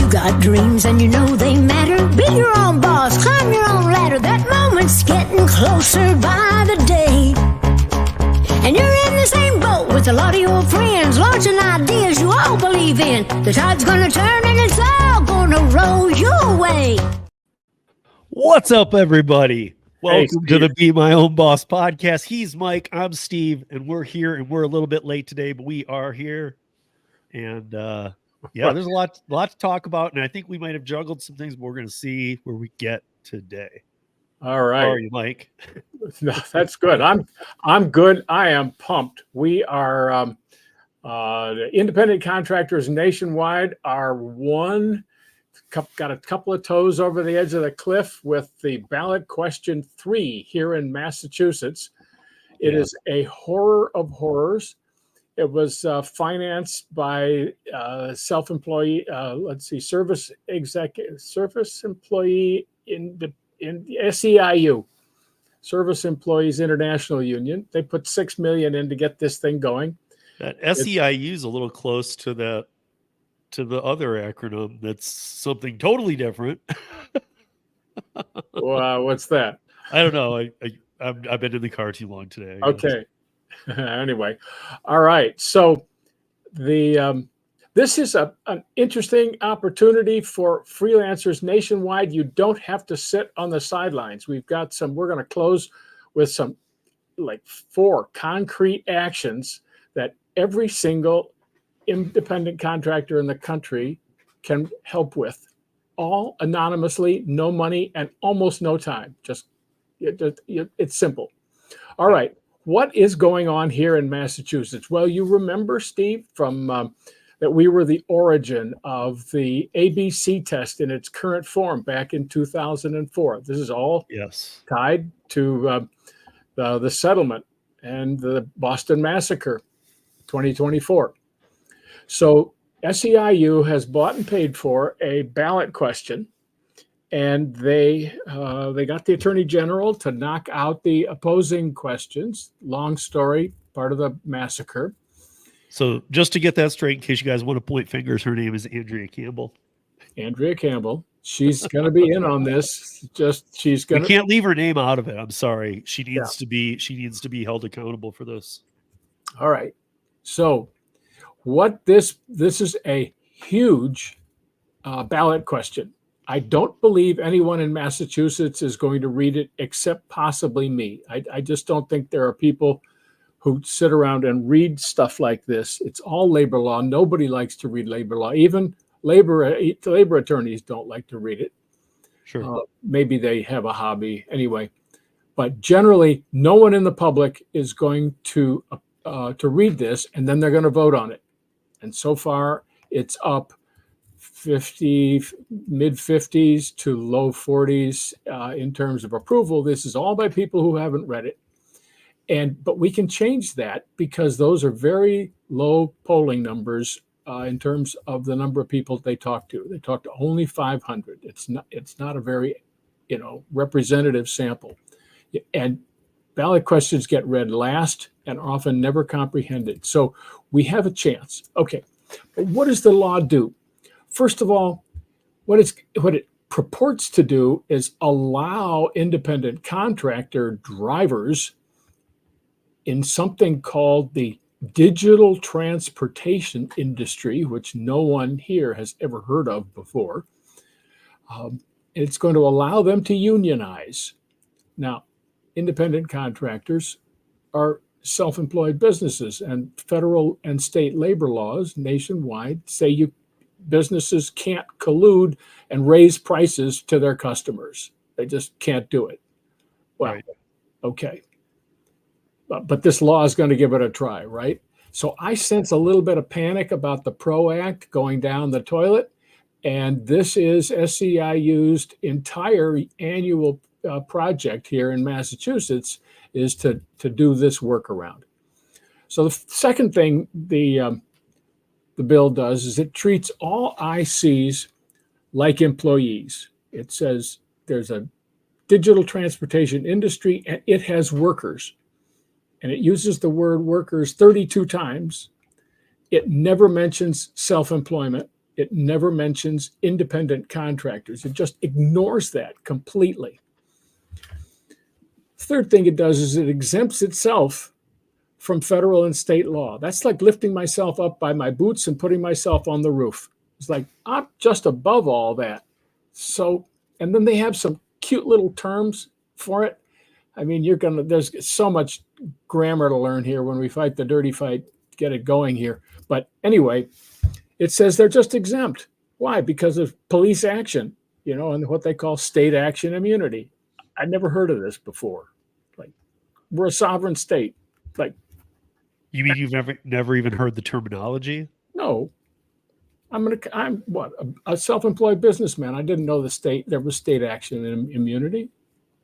You got dreams and you know they matter. Be your own boss, climb your own ladder. That moment's getting closer by the day. And you're in the same boat with a lot of your friends, launching ideas you all believe in. The tide's gonna turn and it's all gonna roll your way. What's up, everybody? Welcome to the Steve. Be My Own Boss podcast. He's Mike, I'm Steve, and we're here, and we're a little bit late today, but we are here. And there's a lot to talk about, and I think we might have juggled some things, but we're going to see where we get today. All right. How are you, Mike? No, that's good. I'm good. I am pumped. We are the independent contractors nationwide are got a couple of toes over the edge of the cliff with the ballot question 3 here in Massachusetts. It is a horror of horrors. It was financed by service employee in SEIU, Service Employees International Union. They put $6 million in to get this thing going. That SEIU is a little close to the other acronym that's something totally different. What's that? I don't know. I've been in the car too long today. Okay. Anyway, all right. So this is an interesting opportunity for freelancers nationwide. You don't have to sit on the sidelines. We're going to close with some 4 concrete actions that every single independent contractor in the country can help with, all anonymously, no money, and almost no time. It's simple. All right. What is going on here in Massachusetts? Well, you remember, Steve, from that we were the origin of the ABC test in its current form back in 2004. This is all tied to the settlement and the Boston Massacre, 2024. So SEIU has bought and paid for a ballot question, and they got the Attorney General to knock out the opposing questions. Long story, part of the massacre. So just to get that straight, in case you guys want to point fingers, her name is Andrea Campbell. Andrea Campbell. She's going to be in on this. We can't leave her name out of it. I'm sorry. She needs to be held accountable for this. All right. So what this is a huge ballot question. I don't believe anyone in Massachusetts is going to read it except possibly me. I just don't think there are people who sit around and read stuff like this. It's all labor law. Nobody likes to read labor law. Even labor attorneys don't like to read it. Sure. Maybe they have a hobby anyway. But generally, no one in the public is going to read this, and then they're going to vote on it. And so far, it's up 50, mid-50s to low 40s in terms of approval. This is all by people who haven't read it. But we can change that because those are very low polling numbers in terms of the number of people they talk to. They talk to only 500. It's not a very representative sample. And ballot questions get read last and often never comprehended. So we have a chance. Okay, but what does the law do? First of all, what it purports to do is allow independent contractor drivers in something called the digital transportation industry, which no one here has ever heard of before. It's going to allow them to unionize. Now, independent contractors are self-employed businesses, and federal and state labor laws nationwide say businesses can't collude and raise prices to their customers. They just can't do it. Well, right. Okay. But this law is going to give it a try, right? So I sense a little bit of panic about the PRO Act going down the toilet. And this is SEIU's entire annual project here in Massachusetts is to do this workaround. So the second thing the bill does is it treats all ICs like employees. It says there's a digital transportation industry and it has workers. And it uses the word workers 32 times. It never mentions self-employment. It never mentions independent contractors. It just ignores that completely. Third thing it does is it exempts itself from federal and state law. That's like lifting myself up by my boots and putting myself on the roof. It's like, I'm just above all that. So, and then they have some cute little terms for it. I mean, there's so much grammar to learn here when we fight the dirty fight, get it going here. But anyway, it says they're just exempt. Why? Because of police action, and what they call state action immunity. I'd never heard of this before. Like, we're a sovereign state. Like, you mean you've never even heard the terminology? No. I'm what, a self-employed businessman. I didn't know there was state action and immunity.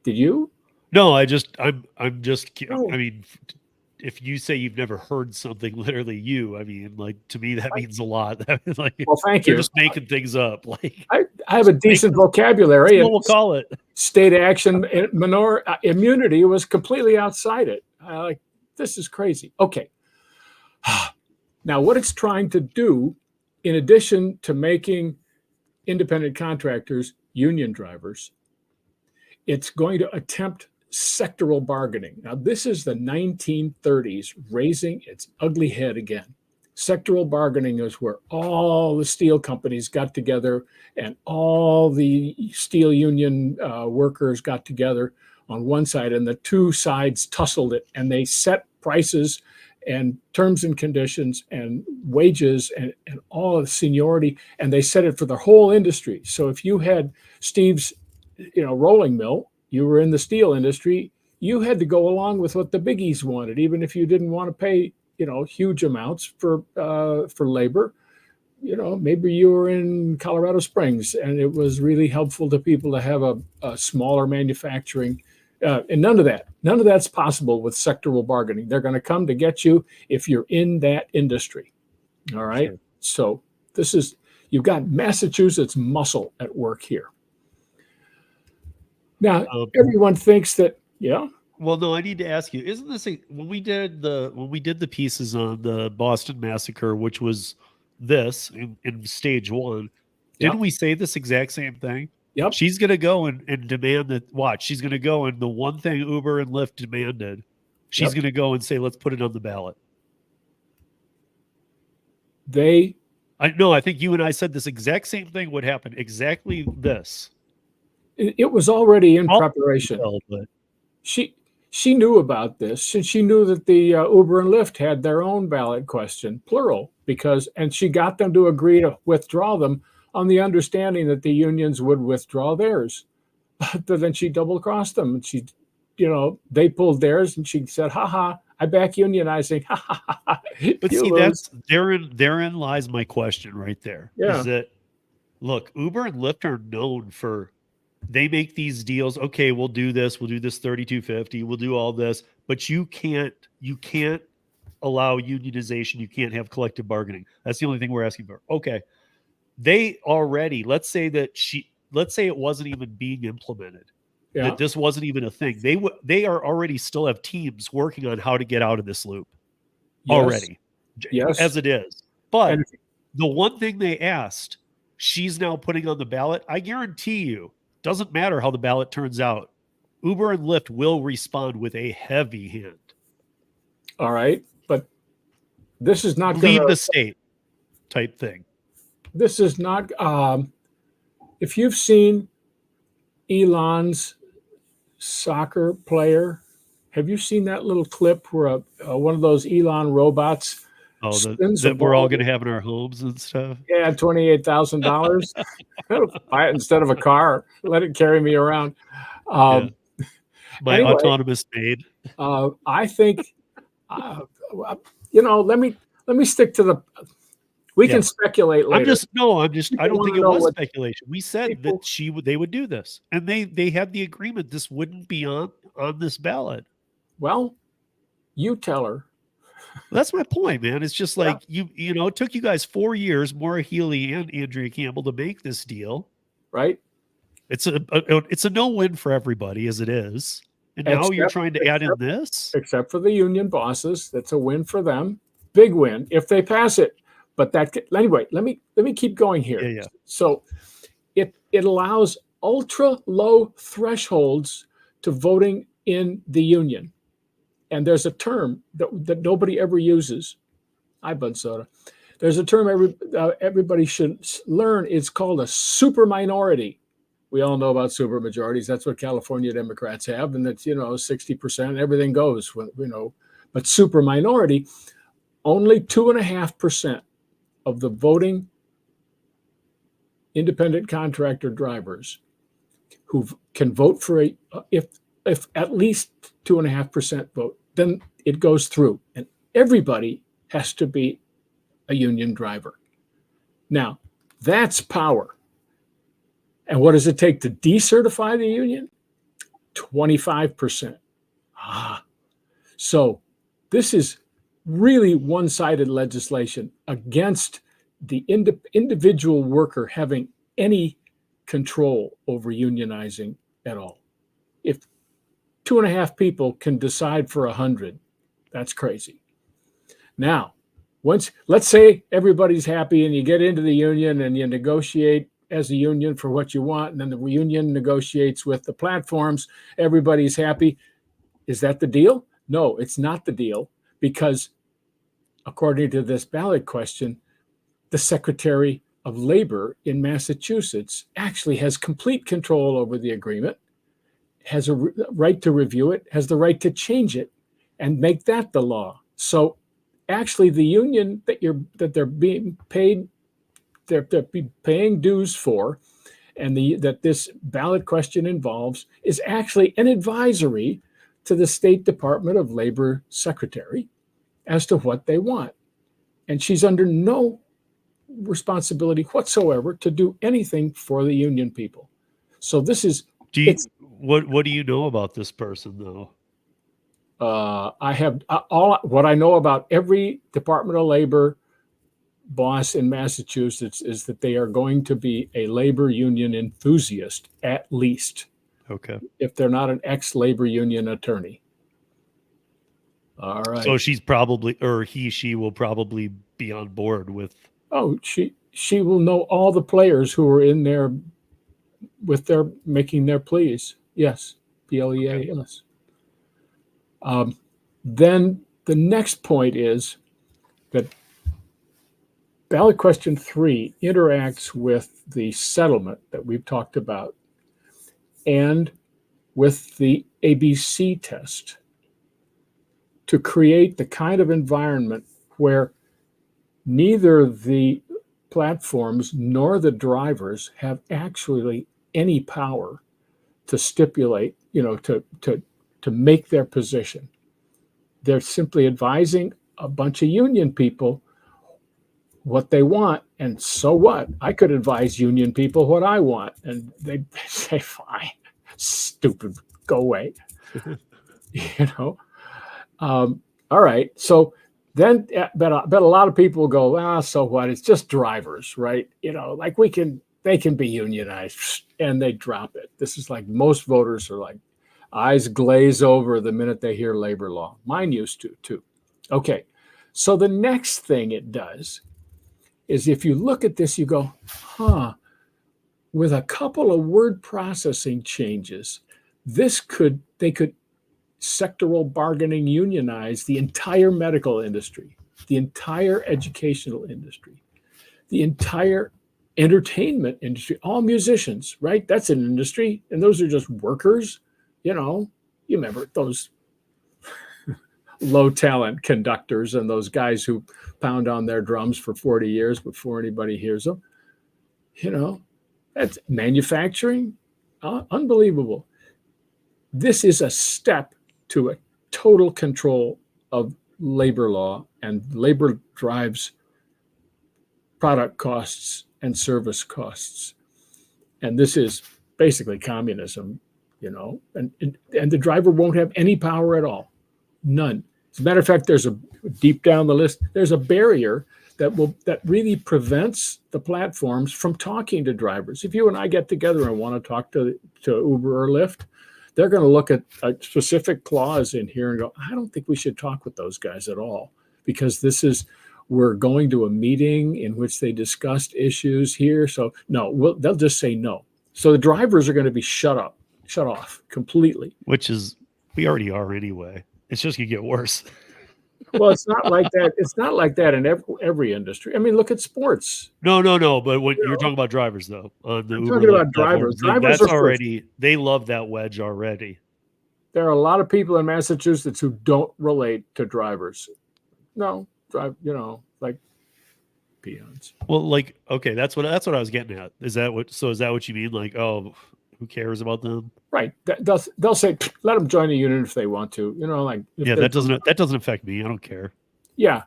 Did you? No, I'm just, No. I mean, if you say you've never heard something, literally to me, that means a lot. Like, well, thank you. You're just making things up. Like, I have a decent vocabulary. That's what we'll call it. State action immunity was completely outside it. This is crazy. Okay. Now, what it's trying to do, in addition to making independent contractors union drivers, it's going to attempt sectoral bargaining. Now, this is the 1930s raising its ugly head again. Sectoral bargaining is where all the steel companies got together and all the steel union workers got together on one side, and the two sides tussled it, and they set prices and terms and conditions and wages and all of the seniority, and they set it for the whole industry. So if you had Steve's, rolling mill, you were in the steel industry, you had to go along with what the biggies wanted, even if you didn't want to pay, huge amounts for labor. Maybe you were in Colorado Springs, and it was really helpful to people to have a smaller manufacturing. And none of that's possible with sectoral bargaining. They're going to come to get you if you're in that industry. All right. Sure. So you've got Massachusetts muscle at work here. Now, everyone thinks that, yeah. Well, no, I need to ask you, isn't this when we did the pieces on the Boston Massacre, which was this in stage one, didn't we say this exact same thing? Yep. She's going to go and demand that. Watch. She's going to go, and the one thing Uber and Lyft demanded, she's going to go and say, let's put it on the ballot. I think you and I said this exact same thing would happen. Exactly this. It was already in preparation. She knew about this, and she knew that the Uber and Lyft had their own ballot question, plural, and she got them to agree to withdraw them on the understanding that the unions would withdraw theirs. But then she double-crossed them, and they pulled theirs, and she said, "Ha ha, I back unionizing." Ha ha ha. But see, therein lies my question right there. Yeah. Is that, look, Uber and Lyft are known for, they make these deals. Okay, we'll do this 3250. We'll do all this, but you can't allow unionization. You can't have collective bargaining. That's the only thing we're asking for. Okay. They already, let's say it wasn't even being implemented. Yeah. That this wasn't even a thing. They are already still have teams working on how to get out of this loop already. Yes. As it is. But the one thing they asked, she's now putting on the ballot. I guarantee you, doesn't matter how the ballot turns out, Uber and Lyft will respond with a heavy hand. All right. But this is not leave the state type thing. This is not, if you've seen Elon's soccer player, have you seen that little clip where one of those Elon robots that we're all going to have in our homes and stuff? Yeah, $28,000. Buy it instead of a car. Let it carry me around. My autonomous maid. I think, let me stick to the. We can speculate later. I don't think it was speculation. We said that they would do this, and they had the agreement this wouldn't be on this ballot. Well, you tell her. That's my point, man. It's just like it took you guys 4 years, Maura Healey and Andrea Campbell, to make this deal. Right. It's a no-win for everybody as it is. And now you're trying to add in this? Except for the union bosses. That's a win for them. Big win if they pass it. but anyway, let me keep going here. Yeah, yeah. So it allows ultra low thresholds to voting in the union. And there's a term that nobody ever uses. Hi, Bud Soda. There's a term everybody should learn. It's called a super minority. We all know about super majorities. That's what California Democrats have, and that's 60%. Everything goes. But super minority, only 2.5% of the voting independent contractor drivers who can vote for if at least 2.5% vote, then it goes through, and everybody has to be a union driver. Now, that's power. And what does it take to decertify the union? 25%. So this is really one-sided legislation against the individual worker having any control over unionizing at all. If 2.5 people can decide for 100, that's crazy. Now, let's say everybody's happy and you get into the union and you negotiate as a union for what you want, and then the union negotiates with the platforms, everybody's happy. Is that the deal? No, it's not the deal, because according to this ballot question, the Secretary of Labor in Massachusetts actually has complete control over the agreement, has a right to review it, has the right to change it, and make that the law. So actually the union that they're being paid, they're paying dues for, and that this ballot question involves, is actually an advisory to the State Department of Labor secretary as to what they want. And she's under no responsibility whatsoever to do anything for the union people. So this is what do you know about this person, though? I have what I know about every Department of Labor boss in Massachusetts is that they are going to be a labor union enthusiast, at least. Okay. If they're not an ex-labor union attorney. All right. So she's probably, or she will probably be on board with. Oh, she will know all the players who are in there with their making their pleas. Yes. PLEAS. Okay. Then the next point is that ballot question 3 interacts with the settlement that we've talked about and with the ABC test to create the kind of environment where neither the platforms nor the drivers have actually any power to stipulate, to make their position. They're simply advising a bunch of union people what they want, and so what? I could advise union people what I want, and they'd say, fine, stupid, go away. All right. So then, but a lot of people go, so what? It's just drivers, right? Like they can be unionized, and they drop it. This is like most voters are like, eyes glaze over the minute they hear labor law. Mine used to too. Okay. So the next thing it does is, if you look at this, you go, with a couple of word processing changes, they could sectoral bargaining unionize the entire medical industry, the entire educational industry, the entire entertainment industry, all musicians, right? That's an industry, and those are just workers. You remember those low talent conductors and those guys who pound on their drums for 40 years before anybody hears them. That's manufacturing. Unbelievable. This is a step to a total control of labor law, and labor drives product costs and service costs. And this is basically communism, and the driver won't have any power at all. None. As a matter of fact, there's deep down the list, there's a barrier that really prevents the platforms from talking to drivers. If you and I get together and want to talk to Uber or Lyft, they're going to look at a specific clause in here and go, I don't think we should talk with those guys at all, because this is we're going to a meeting in which they discussed issues here. So no, they'll just say no. So the drivers are going to be shut off completely. Which is, we already are anyway. It's just going to get worse. Well, it's not like that. It's not like that in every industry. I mean, look at sports. No. But when you're talking about drivers, though, on the I'm Uber talking about Lyft drivers. platform, Drivers that's are already, they love that wedge already. There are a lot of people in Massachusetts who don't relate to drivers. No, like peons. Well, like, okay, that's what I was getting at. Is that what you mean? Like, oh, who cares about them? Right. They'll say, let them join the union if they want to. Like Yeah, that doesn't affect me. I don't care. Yeah.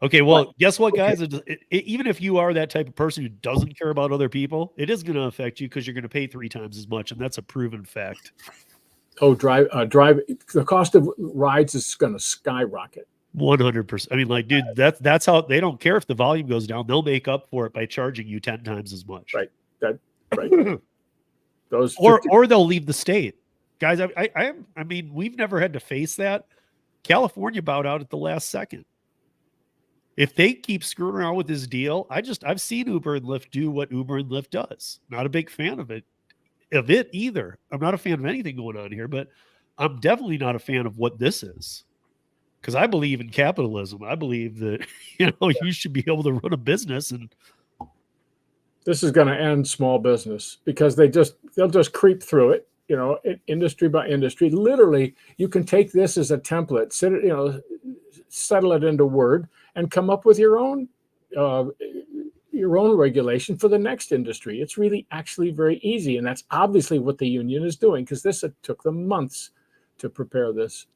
Okay, well, guess what, guys? Even if you are that type of person who doesn't care about other people, it is going to affect you because you're going to pay 3 times as much, and that's a proven fact. Oh, drive. The cost of rides is going to skyrocket. 100%. I mean, like, dude, that's how they don't care if the volume goes down. They'll make up for it by charging you 10 times as much. Right. Right. Those or they'll leave the state, guys. I mean, we've never had to face that. California bowed out at the last second. If they keep screwing around with this deal, I've seen Uber and Lyft do what Uber and Lyft does. Not a big fan of it either. I'm not a fan of anything going on here, but I'm definitely not a fan of what this is. Because I believe in capitalism. I believe that you should be able to run a business, and this is going to end small business because they'll just creep through it. Industry by industry. Literally, you can take this as a template, settle it into Word, and come up with your own regulation for the next industry. It's really actually very easy, and that's obviously what the union is doing because this took them months to prepare this.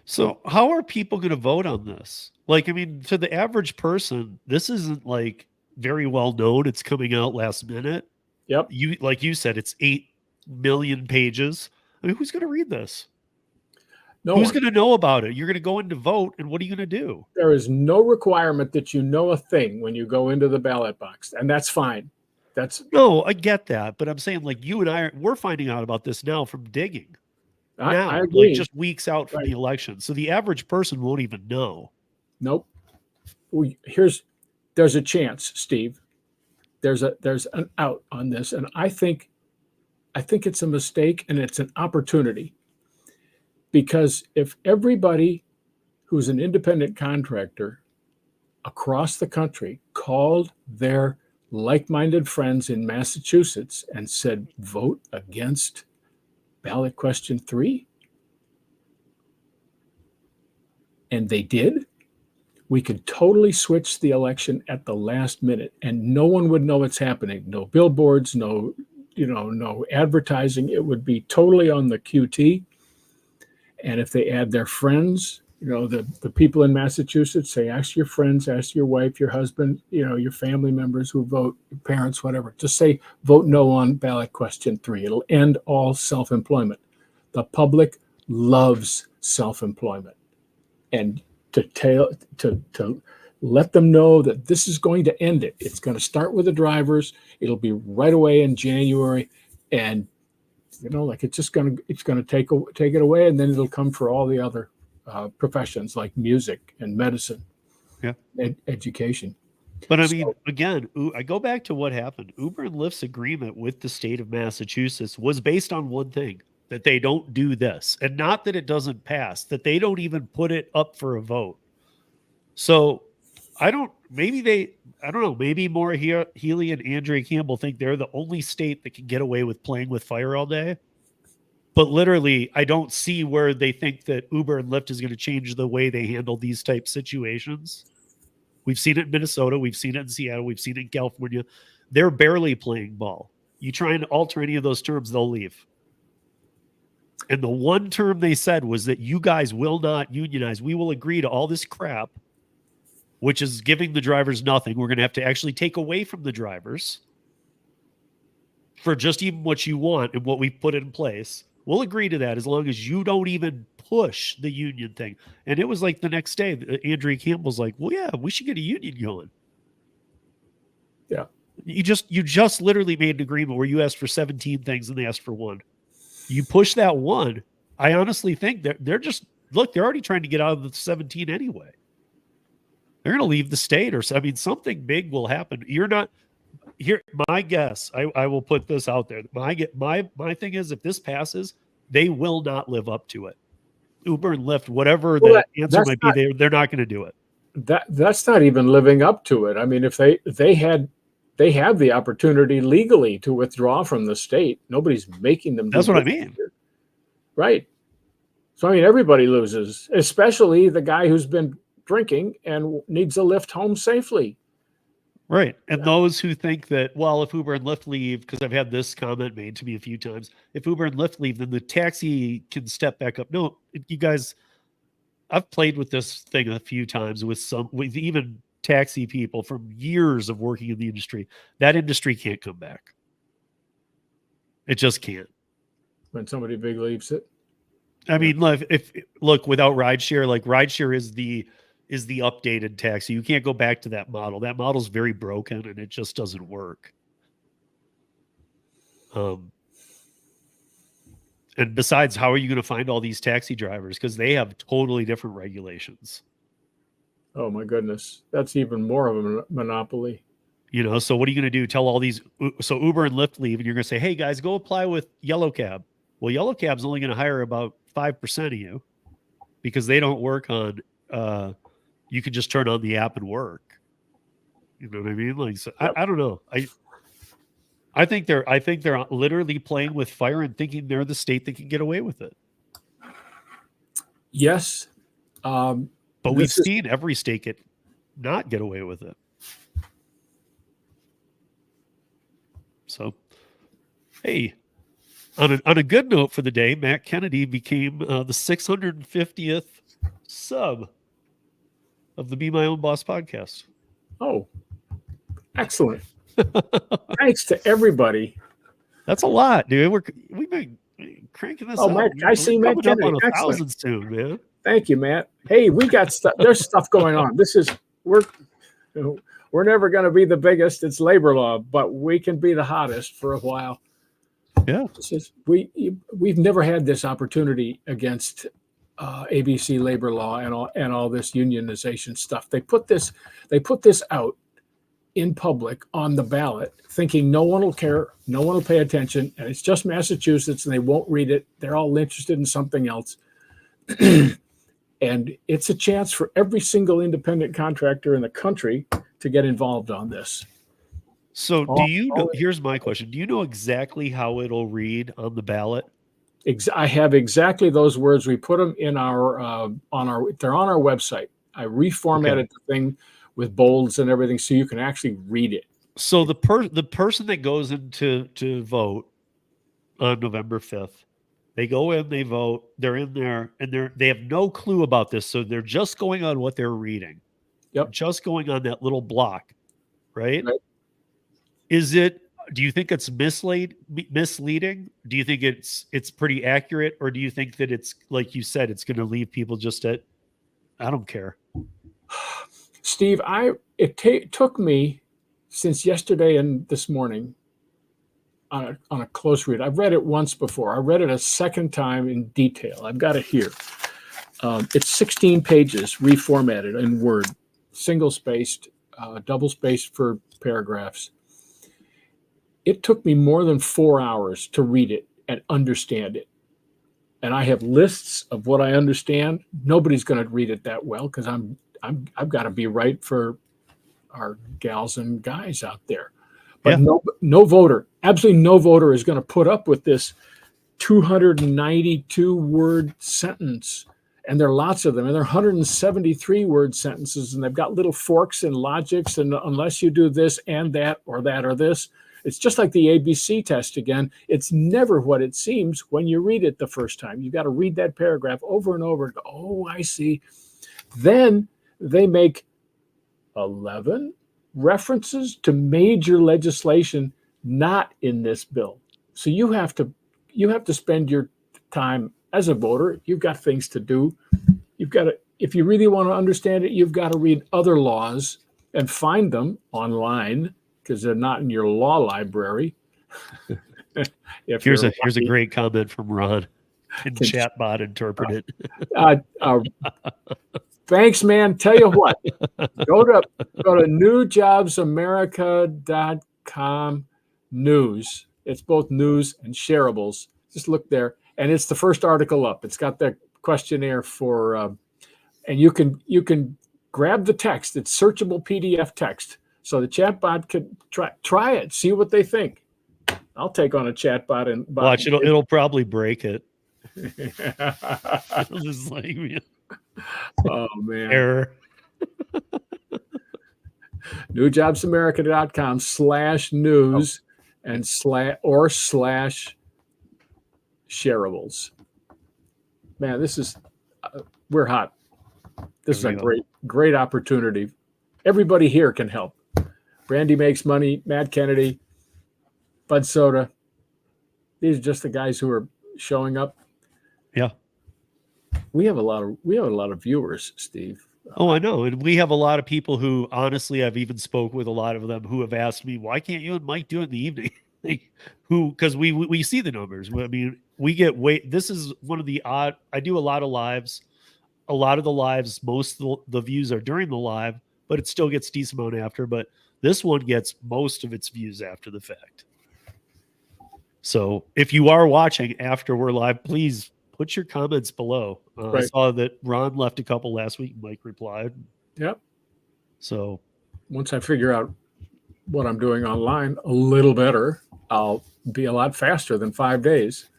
So how are people going to vote on this? Like, I mean, to the average person, this isn't like very well known. It's coming out last minute. Yep. Like you said, it's 8 million pages. I mean, who's going to read this? Who's going to know about it? You're going to go in to vote, and what are you going to do? There is no requirement that you know a thing when you go into the ballot box, and that's fine. No, I get that, but I'm saying, like, you and we're finding out about this now from digging. I agree. Like just weeks out from the election. So the average person won't even know. Nope. There's a chance, Steve. There's an out on this, and I think it's a mistake and it's an opportunity. Because if everybody who's an independent contractor across the country called their like-minded friends in Massachusetts and said, vote against ballot question 3, and they did, we could totally switch the election at the last minute and no one would know it's happening. No billboards, no advertising. It would be totally on the QT. And if they add their friends, the people in Massachusetts, say, ask your friends, ask your wife, your husband, your family members who vote, your parents, whatever. Just say, vote no on ballot question 3. It'll end all self-employment. The public loves self-employment. And to let them know that this is going to end it. It's going to start with the drivers. It'll be right away in January. And it's going to take it away, and then it'll come for all the other professions like music and medicine, education. But I mean, again, I go back to what happened. Uber and Lyft's agreement with the state of Massachusetts was based on one thing: that they don't do this, and not that it doesn't pass, that they don't even put it up for a vote. So I don't know. Maybe Maura Healey and Andrea Campbell think they're the only state that can get away with playing with fire all day. But literally, I don't see where they think that Uber and Lyft is going to change the way they handle these type situations. We've seen it in Minnesota. We've seen it in Seattle. We've seen it in California. They're barely playing ball. You try and alter any of those terms, they'll leave. And the one term they said was that you guys will not unionize. We will agree to all this crap, which is giving the drivers nothing. We're going to have to actually take away from the drivers for just even what you want and what we've put in place. We'll agree to that as long as you don't even push the union thing. And it was like the next day, Andrea Campbell's like, well, yeah, we should get a union going. Yeah. You just literally made an agreement where you asked for 17 things and they asked for 1. You push that 1. I honestly think they're already trying to get out of the 17 anyway. They're going to leave the state, or I mean, something big will happen. You're not here. My guess, I will put this out there. My thing is, if this passes, they will not live up to it. Uber and Lyft, whatever the answer might be, they're not going to do it. That's not even living up to it. I mean, if they have the opportunity legally to withdraw from the state, nobody's making them. That's what I mean. Right. So, I mean, everybody loses, especially the guy who's been drinking and needs a lift home safely. Right. And those who think that, well, if Uber and Lyft leave, because I've had this comment made to me a few times, if Uber and Lyft leave, then the taxi can step back up. No, you guys, I've played with this thing a few times with even taxi people from years of working in the industry. That industry can't come back. It just can't. When somebody big leaves it. I mean, look, without rideshare, like rideshare is the updated taxi. You can't go back to that model. That model's very broken and it just doesn't work. And besides, how are you going to find all these taxi drivers? Because they have totally different regulations. Oh my goodness. That's even more of a monopoly. You know, so what are you going to do? Tell all these, so Uber and Lyft leave and you're going to say, hey guys, go apply with Yellow Cab. Well, Yellow Cab's only going to hire about 5% of you because they don't work on, you can just turn on the app and work. You know what I mean? Like, so I don't know. I think they're literally playing with fire and thinking they're the state that can get away with it. Yes. But we've seen every state not get away with it. So, hey, on a good note for the day, Matt Kennedy became the 650th sub of the Be My Own Boss podcast. Oh, excellent. Thanks to everybody. That's a lot, dude. We've been cranking this up. Matt, I see Matt Kennedy. Up on 1,000 soon, man. Thank you, Matt. Hey, we got stuff. There's stuff going on. We're never going to be the biggest. It's labor law, but we can be the hottest for a while. Yeah. We've never had this opportunity against ABC labor law and all this unionization stuff. They put this out in public on the ballot, thinking no one will care, no one will pay attention, and it's just Massachusetts, and they won't read it. They're all interested in something else. And it's a chance for every single independent contractor in the country to get involved on this. So here's my question. Do you know exactly how it'll read on the ballot? I have exactly those words. We put them in they're on our website. I reformatted the thing with bolds and everything so you can actually read it. So the person that goes in to vote on November 5th, they go in, they vote, they're in there, and they have no clue about this. So they're just going on what they're reading. Yep. Just going on that little block, right? Right. Do you think it's misleading? Do you think it's pretty accurate? Or do you think that it's, like you said, it's going to leave people just at, I don't care? Steve, it took me since yesterday and this morning on a close read. I've read it once before. I read it a second time in detail. I've got it here. It's 16 pages reformatted in Word, single spaced, double spaced for paragraphs. It took me more than 4 hours to read it and understand it. And I have lists of what I understand. Nobody's going to read it that well because I've got to be right for our gals and guys out there. But no voter, absolutely no voter is going to put up with this 292 word sentence. And there are lots of them. And there are 173 word sentences. And they've got little forks and logics. And unless you do this and that or this, it's just like the ABC test again. It's never what it seems when you read it the first time. You've got to read that paragraph over and over and go, oh, I see. Then they make 11 references to major legislation not in this bill. So you have to spend your time as a voter. You've got things to do. You've got to, if you really want to understand it, you've got to read other laws and find them online because they're not in your law library. Here's a great comment from Ron. Can chatbot interpret it? Thanks, man. Tell you what, go to newjobsamerica.com news. It's both news and shareables. Just look there, and it's the first article up. It's got the questionnaire for, and you can grab the text. It's searchable PDF text, so the chatbot could try it, see what they think. I'll take on a chatbot and watch. It'll probably break it. It'll just like, oh man, error. newjobsamerica.com/news and // shareables. Man, this is we're hot. This is a great opportunity. Everybody here can help. Brandy Makes Money, Matt Kennedy, Bud Soda. These are just the guys who are showing up. Yeah. We have a lot of viewers, Steve. Oh, I know. And we have a lot of people who, honestly, I've even spoke with a lot of them who have asked me, why can't you and Mike do it in the evening? Because we see the numbers. I mean, we get this is one of the odd, I do a lot of lives. A lot of the lives, most of the views are during the live, but it still gets decent amount after. But this one gets most of its views after the fact. So if you are watching after we're live, please put your comments below. I saw that Ron left a couple last week. Mike replied. Yep. So once I figure out what I'm doing online a little better, I'll be a lot faster than 5 days.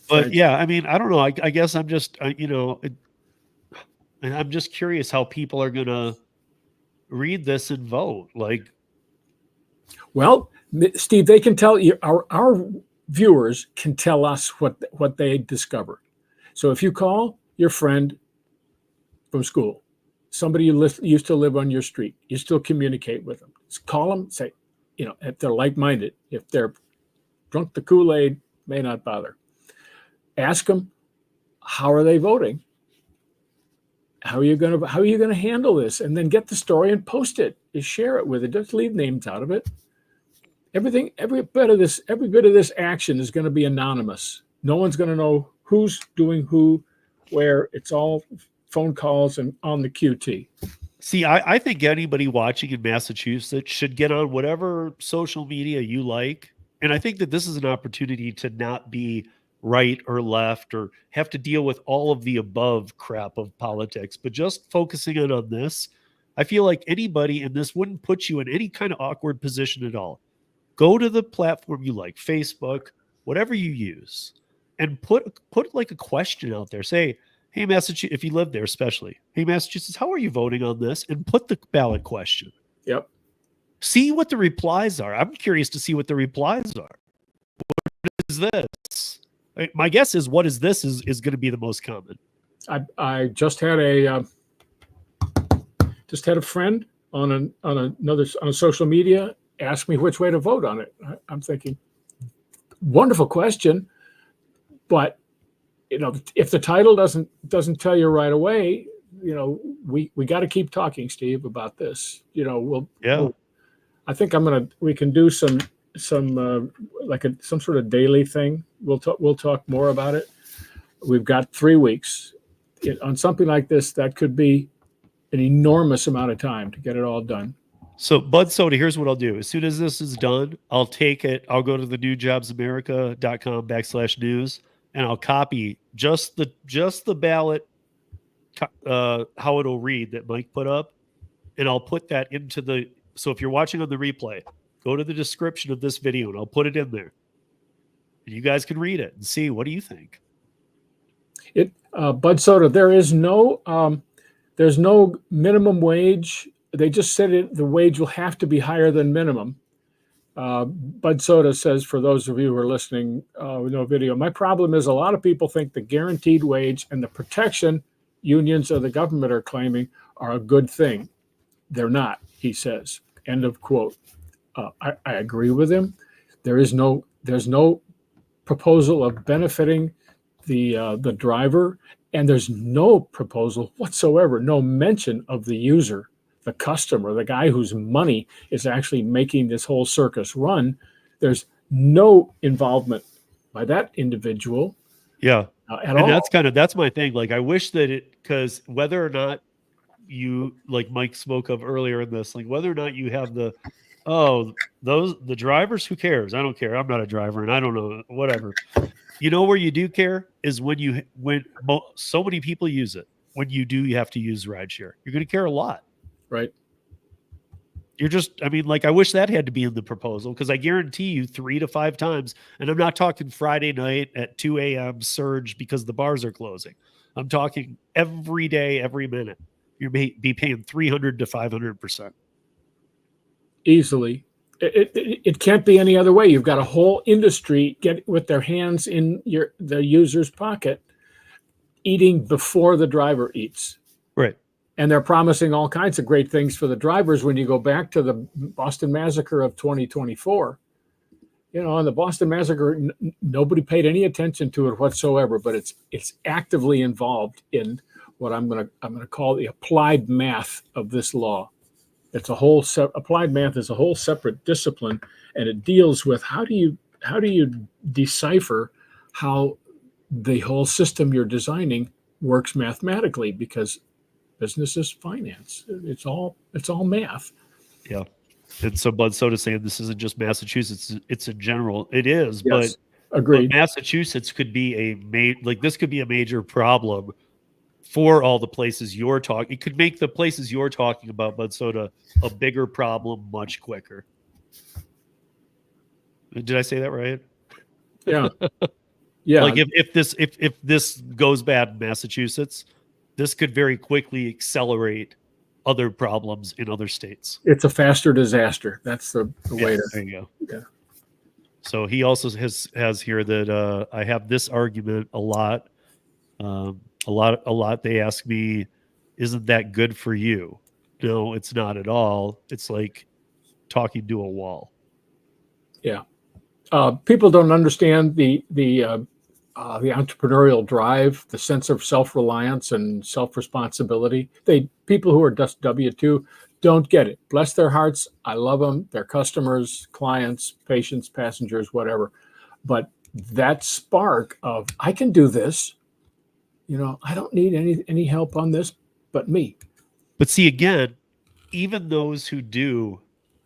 But yeah, I mean, I don't know. I guess I'm just, and I'm just curious how people are going to read this and vote. Like, well, Steve, they can tell you, our viewers can tell us what they discovered. So if you call your friend from school, somebody you used to live on your street, you still communicate with them. Just call them, say, if they're like-minded, if they're drunk the Kool-Aid, may not bother. Ask them, how are they voting? How are you going to handle this? And then get the story and post it. Just share it with it. Just leave names out of it. Every bit of this action is going to be anonymous. No one's going to know who's doing who, where. It's all phone calls and on the QT. See, I think anybody watching in Massachusetts should get on whatever social media you like. And I think that this is an opportunity to not be right or left or have to deal with all of the above crap of politics, but just focusing in on this. I feel like anybody in this wouldn't put you in any kind of awkward position at all. Go to the platform you like, Facebook, whatever you use, and put like a question out there. Say, hey, Massachusetts, if you live there especially, hey, Massachusetts, how are you voting on this? And put the ballot question. Yep. See what the replies are. I'm curious to see what the replies are. What is this? My guess is what is this is going to be the most common. I just had a friend on a social media ask me which way to vote on it. I'm thinking, wonderful question, but if the title doesn't tell you right away, we got to keep talking, Steve, about this. I think we can do some sort of daily thing. We'll talk more about it. We've got 3 weeks on something like this. That could be an enormous amount of time to get it all done. So Bud Soda, here's what I'll do. As soon as this is done, I'll take it. I'll go to the newjobsamerica.com/news and I'll copy just the ballot, how it'll read that Mike put up. And I'll put that into so if you're watching on the replay, go to the description of this video and I'll put it in there. And you guys can read it and see, what do you think? Bud Soda, there's no minimum wage. They just said the wage will have to be higher than minimum. Bud Soda says, for those of you who are listening with no video, my problem is a lot of people think the guaranteed wage and the protection unions or the government are claiming are a good thing. They're not, he says. End of quote. I agree with him. There's no proposal of benefiting the driver, and there's no proposal whatsoever, no mention of the user, the customer, the guy whose money is actually making this whole circus run. There's no involvement by that individual. Yeah. At all. That's my thing. Like, I wish that because whether or not you like Mike spoke of earlier in this, like whether or not you have the the drivers, who cares? I don't care. I'm not a driver and I don't know, whatever. You know where you do care is when so many people use it. When you have to use rideshare, you're going to care a lot. Right. You're just, I mean, like I wish that had to be in the proposal, because I guarantee you 3 to 5 times, and I'm not talking Friday night at 2 a.m. surge because the bars are closing. I'm talking every day, every minute. You may be paying 300 to 500%. Easily. It can't be any other way. You've got a whole industry get with their hands in the user's pocket, eating before the driver eats. Right. And they're promising all kinds of great things for the drivers. When you go back to the Boston Massacre of 2024, and the Boston Massacre, nobody paid any attention to it whatsoever, but it's actively involved in what I'm gonna call the applied math of this law. It's applied math is a whole separate discipline, and it deals with how do you decipher how the whole system you're designing works mathematically, because business is finance. It's all math. Yeah. And so Bud Soda saying this isn't just Massachusetts, it's in general. It is, Yes, but agreed. Massachusetts could be this could be a major problem for all the places you're talking. It could make the places you're talking about, Bud Soda, a bigger problem much quicker. Did I say that right? Yeah. Yeah. Like if this goes bad in Massachusetts, this could very quickly accelerate other problems in other states. It's a faster disaster. That's the way to. There you go. Yeah. So he also has here that I have this argument a lot. A lot. They ask me, isn't that good for you? No, it's not at all. It's like talking to a wall. Yeah. People don't understand the entrepreneurial drive, the sense of self-reliance and self-responsibility. People who are just W-2 don't get it. Bless their hearts. I love them. They're customers, clients, patients, passengers, whatever. But that spark of, I can do this. I don't need any help on this but me. But see, again, even those who do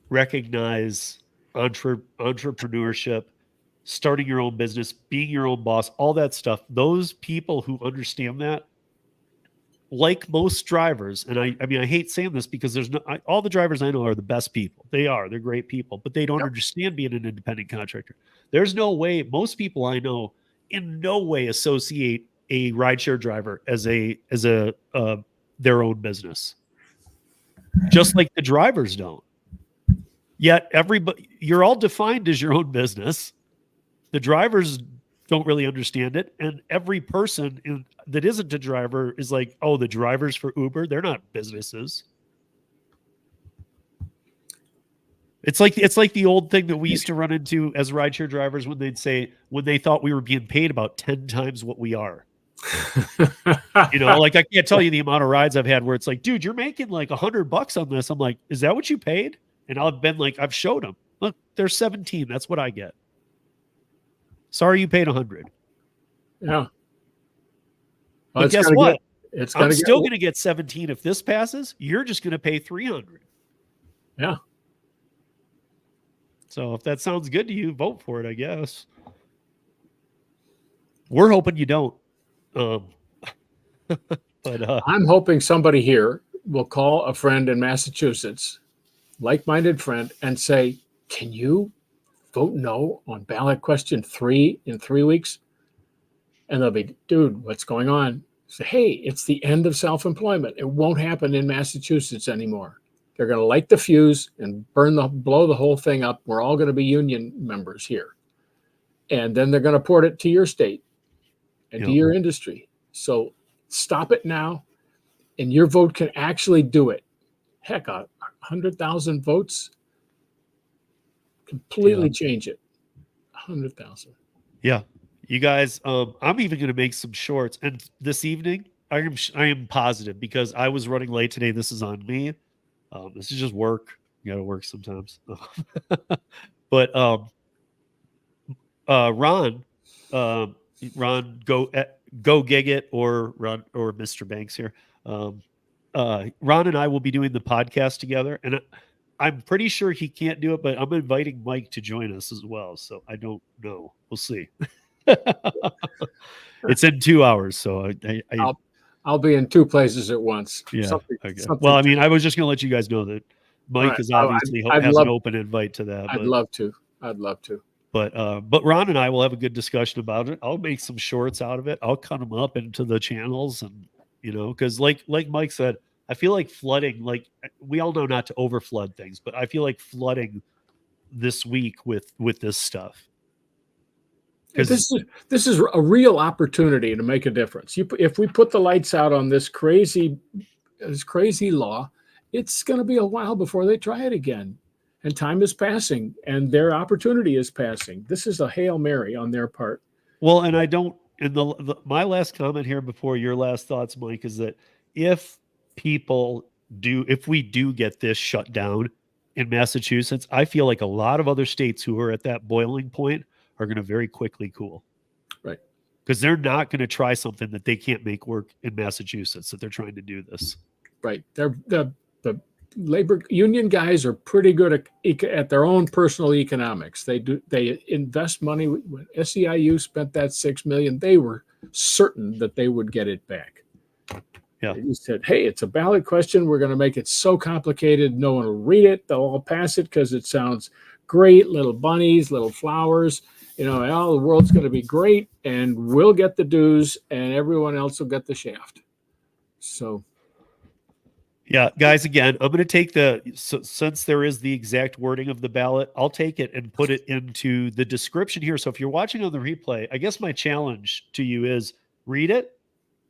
recognize entrepreneurship, starting your own business, being your own boss, all that stuff, those people who understand that, like most drivers, and I mean, I hate saying this because all the drivers I know are the best people. They're great people, but they don't understand being an independent contractor. There's no way, most people I know in no way associate a rideshare driver as their own business. Just like the drivers don't. Yet you're all defined as your own business. The drivers don't really understand it, and every person that isn't a driver is like, oh, the drivers for Uber, they're not businesses. It's like the old thing that we used to run into as rideshare drivers when they thought we were being paid about 10 times what we are. Like I can't tell you the amount of rides I've had where it's like, dude, you're making like $100 on this. I'm like, is that what you paid? And I've showed them, look, there's 17. That's what I get. Sorry, you paid 100. Yeah. Well, but guess what? I'm still going to get 17 if this passes. You're just going to pay 300. Yeah. So if that sounds good to you, vote for it, I guess. We're hoping you don't. But I'm hoping somebody here will call a friend in Massachusetts, like-minded friend, and say, can you vote no on ballot question 3 in 3 weeks? And they'll be, dude, what's going on? Say, hey, it's the end of self-employment. It won't happen in Massachusetts anymore. They're going to light the fuse and blow the whole thing up. We're all going to be union members here. And then they're going to port it to your state and to your industry. So stop it now, and your vote can actually do it. Heck, 100,000 votes completely change it. 100,000. Yeah. You guys, I'm even going to make some shorts. And this evening, I am positive, because I was running late today. This is on me. This is just work. You got to work sometimes. But Ron, go gig it, or Ron or Mr. Banks here. Ron and I will be doing the podcast together, and I'm pretty sure he can't do it, but I'm inviting Mike to join us as well. So I don't know. We'll see. It's in 2 hours, so I'll be in two places at once. yeah. Okay. Well, I mean, I was just going to let you guys know that Mike is obviously has an open invite to that. I'd love to. But Ron and I will have a good discussion about it. I'll make some shorts out of it. I'll cut them up into the channels, and because like Mike said, I feel like flooding. Like we all know not to over flood things, but I feel like flooding this week with this stuff. Because this is a real opportunity to make a difference. If we put the lights out on this crazy law, it's going to be a while before they try it again. And time is passing, and their opportunity is passing. This is a Hail Mary on their part. Well, and I don't. And my last comment here before your last thoughts, Mike, is that if we do get this shut down in Massachusetts, I feel like a lot of other states who are at that boiling point are going to very quickly cool. Right. Because they're not going to try something that they can't make work in Massachusetts, that they're trying to do this. Right. The labor union guys are pretty good at their own personal economics. They invest money. When SEIU spent that $6 million, they were certain that they would get it back. Yeah. They said, hey, it's a ballot question. We're going to make it so complicated no one will read it. They'll all pass it because it sounds great. Little bunnies, little flowers. The world's going to be great, and we'll get the dues, and everyone else will get the shaft. So, yeah, guys, again, I'm going to take since there is the exact wording of the ballot, I'll take it and put it into the description here. So if you're watching on the replay, I guess my challenge to you is read it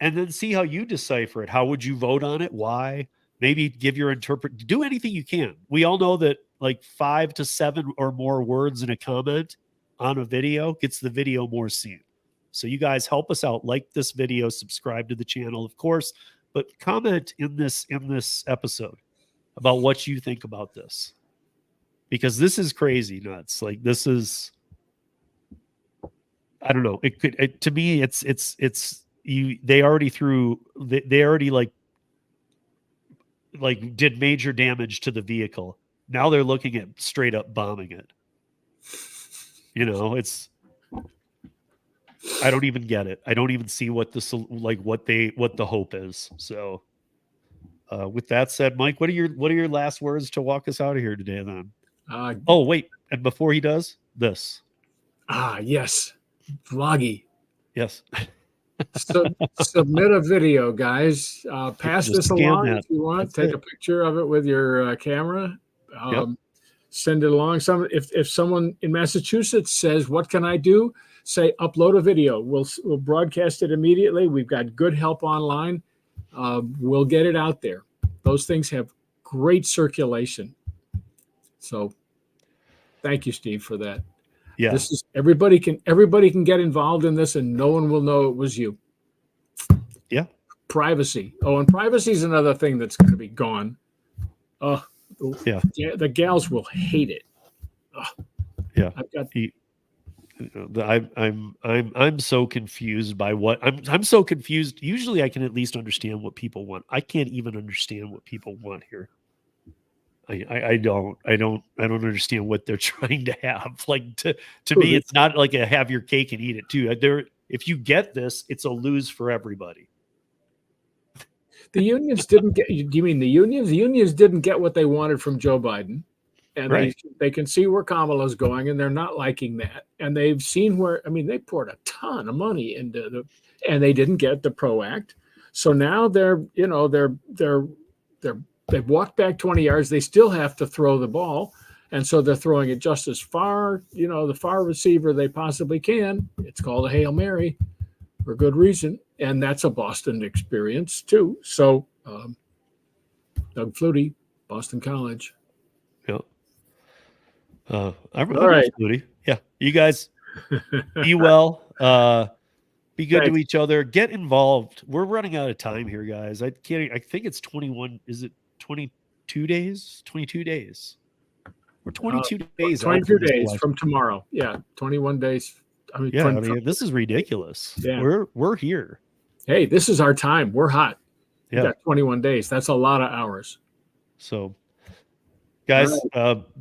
and then see how you decipher it. How would you vote on it? Why? Maybe give your do anything you can. We all know that like 5 to 7 or more words in a comment on a video gets the video more seen. So you guys help us out. Like this video, subscribe to the channel, of course, but comment in this episode about what you think about this, because this is crazy nuts. Like this is, I don't know. To me, it's you. They already like did major damage to the vehicle. Now they're looking at straight up bombing it. I don't even get it. I don't even see what the hope is. So with that said, Mike, what are your last words to walk us out of here today then? Oh, wait. And before he does this. Yes. Vloggy. Yes. Submit a video, guys. Pass this along if you want. Take a picture of it with your camera. Send it along. If someone in Massachusetts says, "What can I do?" say, "Upload a video." We'll broadcast it immediately. We've got good help online. We'll get it out there. Those things have great circulation. So, thank you, Steve, for that. Yeah, this is everybody can get involved in this, and no one will know it was you. Yeah. Privacy. Oh, and privacy is another thing that's going to be gone. Yeah. The gals will hate it. Yeah. I'm so confused by what I'm so confused. Usually I can at least understand what people want. I can't even understand what people want here. I don't understand what they're trying to have. Like to me, it's not like a have your cake and eat it too. If you get this, it's a lose for everybody. The unions didn't get. Do you mean the unions? The unions didn't get what they wanted from Joe Biden, and right. they can see where Kamala's going, and they're not liking that. And they've seen where. I mean, they poured a ton of money into and they didn't get the PRO Act. So now they've walked back 20 yards. They still have to throw the ball, and so they're throwing it just as far, the far receiver they possibly can. It's called a Hail Mary for good reason. And that's a Boston experience too. So, Doug Flutie, Boston College. Yeah. I'm all right, Flutie. Yeah. You guys be well. Be good to each other. Get involved. We're running out of time here, guys. I think it's 21. Is it 22 days? 22 days. We're 22 days. 22 days from tomorrow. Yeah. 21 days. This is ridiculous. Yeah. We're here. Hey, this is our time. We're hot. Yeah. got 21 days. That's a lot of hours. So, guys,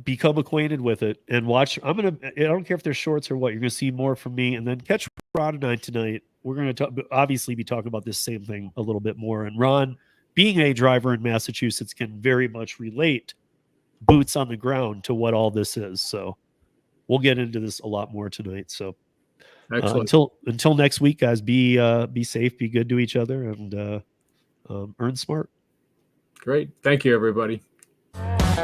become acquainted with it and watch. I don't care if they're shorts or what. You're gonna see more from me, and then catch Ron and I tonight. We're gonna obviously be talking about this same thing a little bit more. And Ron, being a driver in Massachusetts, can very much relate boots on the ground to what all this is. So we'll get into this a lot more tonight. So until next week, guys, be safe, be good to each other, and earn smart. Great. Thank you, everybody.